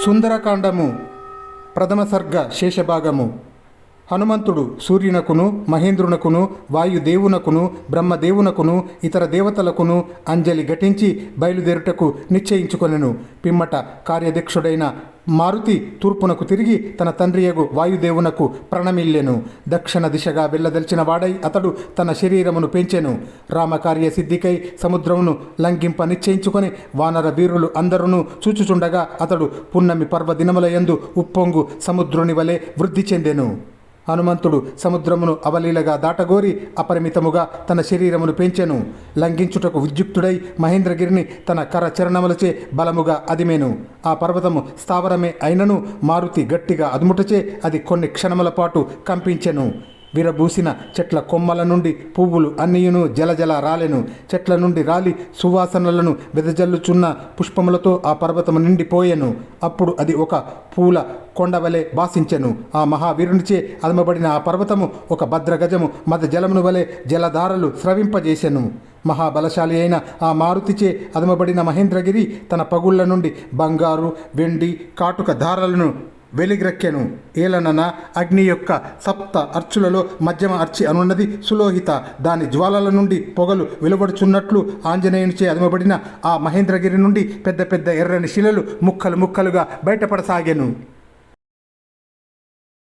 సుందరకాండము ప్రథమ సర్గ శేషభాగము. హనుమంతుడు సూర్యునకును మహేంద్రునకును వాయుదేవునకును బ్రహ్మదేవునకును ఇతర దేవతలకును అంజలి ఘటించి బయలుదేరుటకు నిశ్చయించుకొనెను. పిమ్మట కార్యదక్షుడైన మారుతి తూర్పునకు తిరిగి తన తండ్రియగు వాయుదేవునకు ప్రణమిల్లెను. దక్షిణ దిశగా వెళ్ళదలిచిన వాడై అతడు తన శరీరమును పెంచెను. రామకార్య సిద్ధికై సముద్రమును లంఘింప నిశ్చయించుకొని వానర వీరులు అందరూ చూచుచుండగా అతడు పున్నమి పర్వదినముల యందు ఉప్పొంగు సముద్రుని వలె వృద్ధి చెందెను. హనుమంతుడు సముద్రమును అవలీలగా దాటగోరి అపరిమితముగా తన శరీరమును పెంచెను. లంఘించుటకు ఉద్యుక్తుడై మహేంద్రగిరిని తన కరచరణములచే బలముగా అదిమెను. ఆ పర్వతము స్థావరమే అయినను మారుతి గట్టిగా అదుముటచే అది కొన్ని క్షణముల పాటు కంపించెను. విరబూసిన చెట్ల కొమ్మల నుండి పువ్వులు అన్నియును జలజల రాలెను. చెట్ల నుండి రాలి సువాసనలను వెదజల్లుచున్న పుష్పములతో ఆ పర్వతము నిండిపోయెను. అప్పుడు అది ఒక పూల కొండవలె భాసించెను. ఆ మహావీరునిచే అదమబడిన ఆ పర్వతము ఒక భద్రగజము మద జలమును వలె జలధారలు స్రవింపజేసెను. మహాబలశాలి అయిన ఆ మారుతిచే అదమబడిన మహేంద్రగిరి తన పగుళ్ల నుండి బంగారు వెండి కాటుక ధారలను వెలిగ్రక్కెను. ఏలనన అగ్ని యొక్క సప్త అర్చులలో మధ్యమ అర్చి అనున్నది సులోహిత. దాని జ్వాలల నుండి పొగలు వెలువడుచున్నట్లు ఆంజనేయునిచే అదమబడిన ఆ మహేంద్రగిరి నుండి పెద్ద పెద్ద ఎర్రని శిలలు ముక్కలు ముక్కలుగా బయటపడసాగెను.